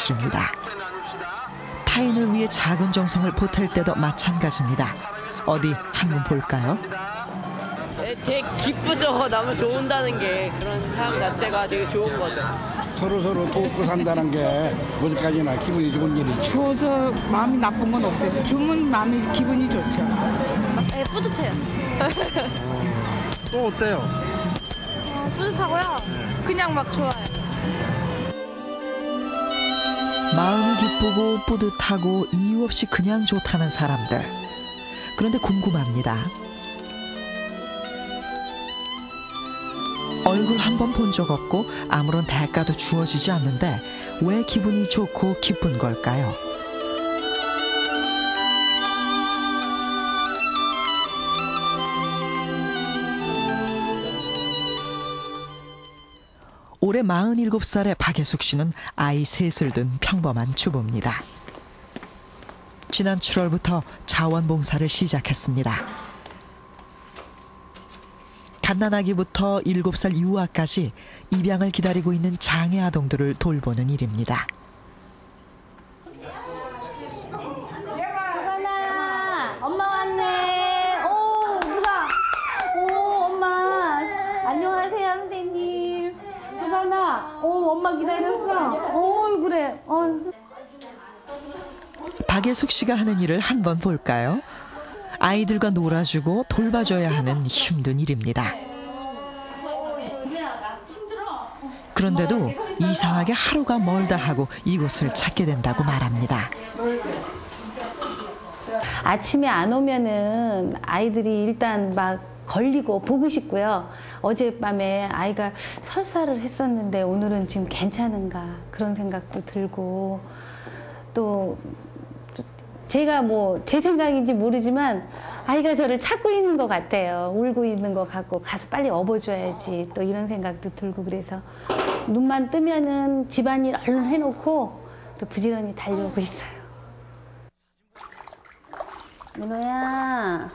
사실입니다. 타인을 위해 작은 정성을 보탤 때도 마찬가지입니다. 어디 한번 볼까요? 되게 기쁘죠. 남을 도운다는 게 그런 삶 자체가 되게 좋은 거죠. 서로 돕고 산다는 게 어디까지나 기분이 좋은 일이죠. 주어서 마음이 나쁜 건 없어요. 주면 마음이 기분이 좋죠. 네, 뿌듯해요. 또 어때요? 뿌듯하고요. 그냥 막 좋아요. 마음이 기쁘고 뿌듯하고 이유 없이 그냥 좋다는 사람들. 그런데 궁금합니다. 얼굴 한 번 본 적 없고 아무런 대가도 주어지지 않는데 왜 기분이 좋고 기쁜 걸까요? 올해 47살의 박예숙 씨는 아이 셋을 둔 평범한 주부입니다. 지난 7월부터 자원봉사를 시작했습니다. 갓난아기부터 7살 유아까지 입양을 기다리고 있는 장애 아동들을 돌보는 일입니다. 수건아, 엄마 왔네. 오, 누가? 오, 엄마. 안녕하세요, 선생님. 수건아, 오, 엄마 기다렸어. 오, 그래. 박예숙 씨가 하는 일을 한번 볼까요? 아이들과 놀아주고 돌봐줘야 하는 힘든 일입니다. 그런데도 이상하게 하루가 멀다 하고 이곳을 찾게 된다고 말합니다. 아침에 안 오면은 아이들이 일단 막 걸리고 보고 싶고요. 어젯밤에 아이가 설사를 했었는데 오늘은 지금 괜찮은가 그런 생각도 들고 또 제가 뭐 제 생각인지 모르지만 아이가 저를 찾고 있는 것 같아요. 울고 있는 것 같고 가서 빨리 업어줘야지 또 이런 생각도 들고 그래서 눈만 뜨면은 집안일 얼른 해놓고 또 부지런히 달려오고 있어요. 민호야.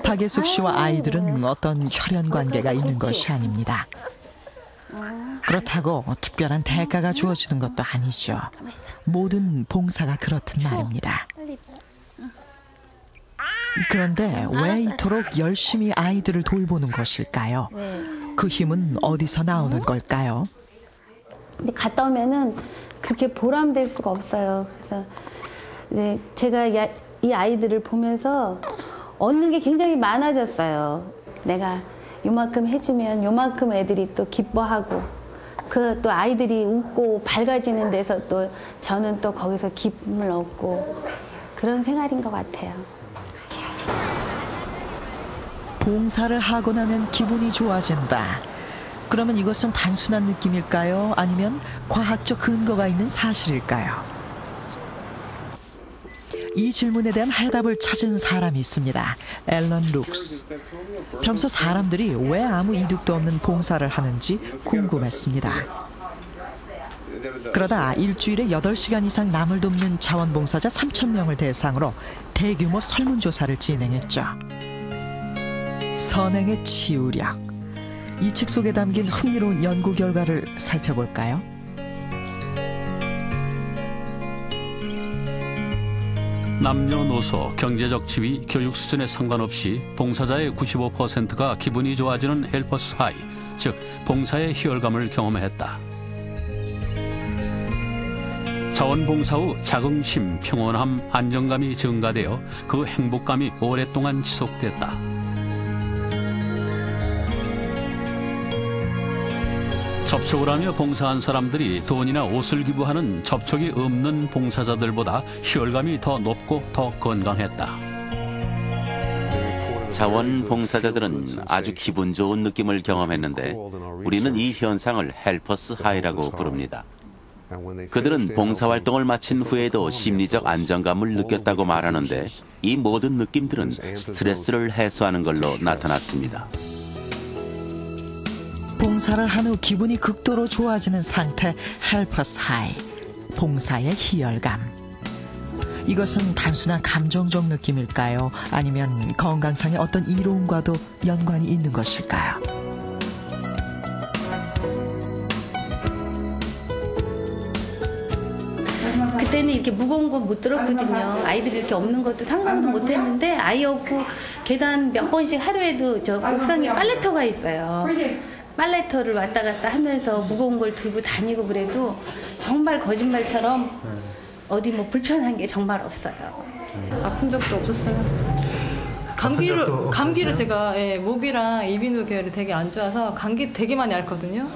박예숙 씨와 아이들은 어떤 혈연 관계가 있는 것이 아닙니다. 그렇다고 특별한 대가가 주어지는 것도 아니죠. 모든 봉사가 그렇듯 말입니다. 그런데 왜 이토록 열심히 아이들을 돌보는 것일까요? 그 힘은 어디서 나오는 걸까요? 근데 갔다 오면은 그렇게 보람될 수가 없어요. 그래서 네, 제가 이 아이들을 보면서 얻는 게 굉장히 많아졌어요. 내가 요만큼 해주면 요만큼 애들이 또 기뻐하고 그 또 아이들이 웃고 밝아지는 데서 또 저는 또 거기서 기쁨을 얻고 그런 생활인 것 같아요. 봉사를 하고 나면 기분이 좋아진다. 그러면 이것은 단순한 느낌일까요? 아니면 과학적 근거가 있는 사실일까요? 이 질문에 대한 해답을 찾은 사람이 있습니다. 앨런 룩스. 평소 사람들이 왜 아무 이득도 없는 봉사를 하는지 궁금했습니다. 그러다 일주일에 8시간 이상 남을 돕는 자원봉사자 3,000명을 대상으로 대규모 설문조사를 진행했죠. 선행의 치유력. 이 책 속에 담긴 흥미로운 연구 결과를 살펴볼까요? 남녀노소, 경제적 지위, 교육 수준에 상관없이 봉사자의 95%가 기분이 좋아지는 헬퍼스 하이, 즉 봉사의 희열감을 경험했다. 자원봉사 후 자긍심, 평온함, 안정감이 증가되어 그 행복감이 오랫동안 지속됐다. 접촉을 하며 봉사한 사람들이 돈이나 옷을 기부하는 접촉이 없는 봉사자들보다 희열감이 더 높고 더 건강했다. 자원봉사자들은 아주 기분 좋은 느낌을 경험했는데 우리는 이 현상을 헬퍼스 하이라고 부릅니다. 그들은 봉사활동을 마친 후에도 심리적 안정감을 느꼈다고 말하는데 이 모든 느낌들은 스트레스를 해소하는 걸로 나타났습니다. 봉사를 한 후 기분이 극도로 좋아지는 상태 헬퍼스 하이, 봉사의 희열감. 이것은 단순한 감정적 느낌일까요? 아니면 건강상의 어떤 이로움과도 연관이 있는 것일까요? 그때는 이렇게 무거운 건 못 들었거든요. 아이들이 이렇게 없는 것도 상상도 못 했는데 아이 없고 계단 몇 번씩 하루에도 저 옥상에 빨래터가 있어요. 빨래터를 왔다 갔다 하면서 무거운 걸 들고 다니고 그래도 정말 거짓말처럼 어디 뭐 불편한 게 정말 없어요. 아픈 적도 없었어요. 감기를 제가 목이랑 이비인후과를 되게 안 좋아서 감기 되게 많이 앓거든요.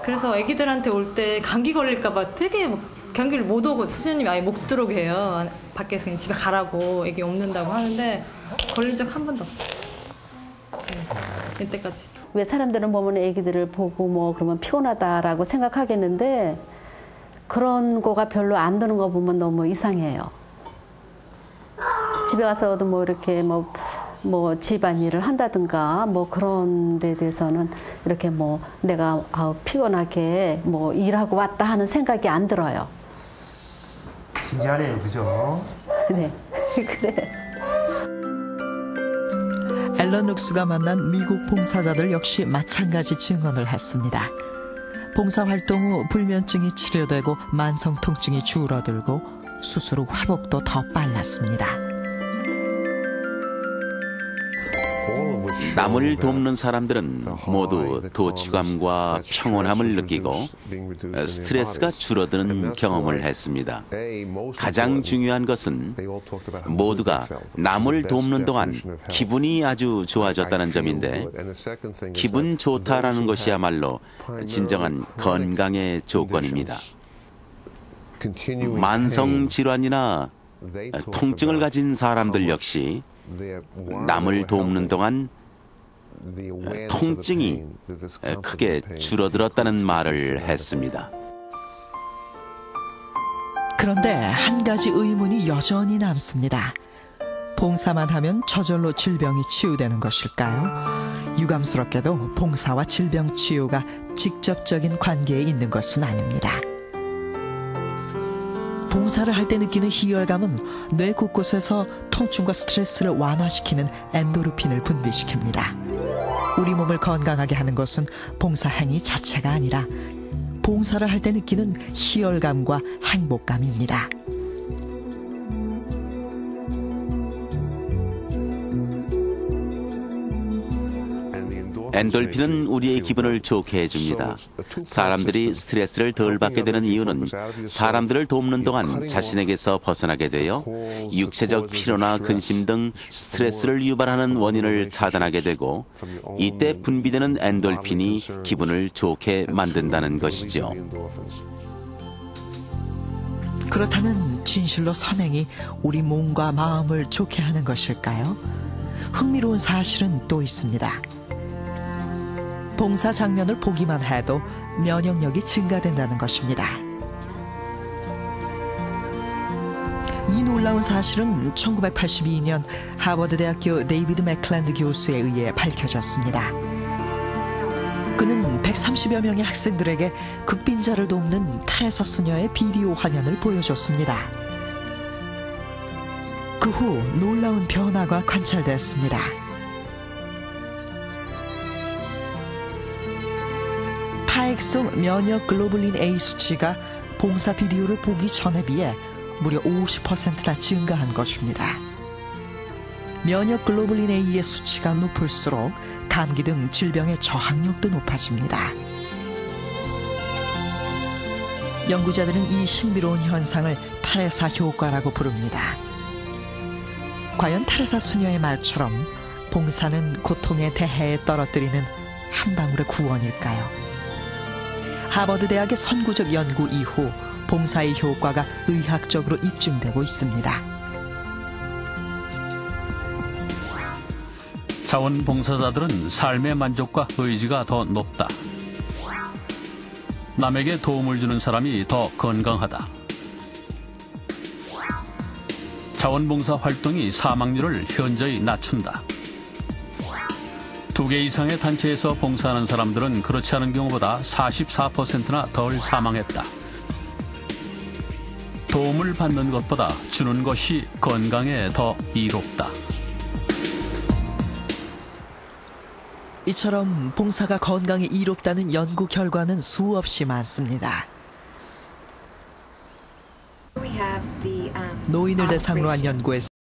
그래서 아기들한테 올 때 감기 걸릴까봐 되게 감기를 못 오고 수진님이 아예 못 들어오게 해요. 밖에서 그냥 집에 가라고 애기 없는다고 하는데 걸린 적 한 번도 없어요. 이때까지. 왜 사람들은 보면 애기들을 보고 뭐 그러면 피곤하다라고 생각하겠는데 그런 거가 별로 안 드는 거 보면 너무 이상해요. 집에 가서도 뭐 이렇게 뭐 집안일을 한다든가 뭐 그런 데 대해서는 이렇게 뭐 내가 피곤하게 뭐 일하고 왔다 하는 생각이 안 들어요. 신기하네요, 그죠? 네, 그래. 앨런 룩스가 만난 미국 봉사자들 역시 마찬가지 증언을 했습니다. 봉사활동 후 불면증이 치료되고 만성 통증이 줄어들고 수술 후 회복도 더 빨랐습니다. 남을 돕는 사람들은 모두 도취감과 평온함을 느끼고 스트레스가 줄어드는 경험을 했습니다. 가장 중요한 것은 모두가 남을 돕는 동안 기분이 아주 좋아졌다는 점인데 기분 좋다라는 것이야말로 진정한 건강의 조건입니다. 만성 질환이나 통증을 가진 사람들 역시 남을 돕는 동안 통증이 크게 줄어들었다는 말을 했습니다. 그런데 한 가지 의문이 여전히 남습니다. 봉사만 하면 저절로 질병이 치유되는 것일까요? 유감스럽게도 봉사와 질병 치유가 직접적인 관계에 있는 것은 아닙니다. 봉사를 할 때 느끼는 희열감은 뇌 곳곳에서 통증과 스트레스를 완화시키는 엔도르핀을 분비시킵니다. 우리 몸을 건강하게 하는 것은 봉사 행위 자체가 아니라 봉사를 할 때 느끼는 희열감과 행복감입니다. 엔돌핀은 우리의 기분을 좋게 해줍니다. 사람들이 스트레스를 덜 받게 되는 이유는 사람들을 돕는 동안 자신에게서 벗어나게 되어 육체적 피로나 근심 등 스트레스를 유발하는 원인을 차단하게 되고 이때 분비되는 엔돌핀이 기분을 좋게 만든다는 것이죠. 그렇다면 진실로 선행이 우리 몸과 마음을 좋게 하는 것일까요? 흥미로운 사실은 또 있습니다. 봉사 장면을 보기만 해도 면역력이 증가된다는 것입니다. 이 놀라운 사실은 1982년 하버드대학교 데이비드 맥클랜드 교수에 의해 밝혀졌습니다. 그는 130여 명의 학생들에게 극빈자를 돕는 테레사 수녀의 비디오 화면을 보여줬습니다. 그 후 놀라운 변화가 관찰됐습니다. 타액속 면역 글로불린 A 수치가 봉사 비디오를 보기 전에 비해 무려 50%나 증가한 것입니다. 면역 글로불린 A의 수치가 높을수록 감기 등 질병의 저항력도 높아집니다. 연구자들은 이 신비로운 현상을 테레사 효과라고 부릅니다. 과연 테레사 수녀의 말처럼 봉사는 고통의 대해에 떨어뜨리는 한 방울의 구원일까요? 하버드 대학의 선구적 연구 이후 봉사의 효과가 의학적으로 입증되고 있습니다. 자원봉사자들은 삶의 만족과 의지가 더 높다. 남에게 도움을 주는 사람이 더 건강하다. 자원봉사 활동이 사망률을 현저히 낮춘다. 2개 이상의 단체에서 봉사하는 사람들은 그렇지 않은 경우보다 44%나 덜 사망했다. 도움을 받는 것보다 주는 것이 건강에 더 이롭다. 이처럼 봉사가 건강에 이롭다는 연구 결과는 수없이 많습니다. 노인을 대상으로 한 연구에서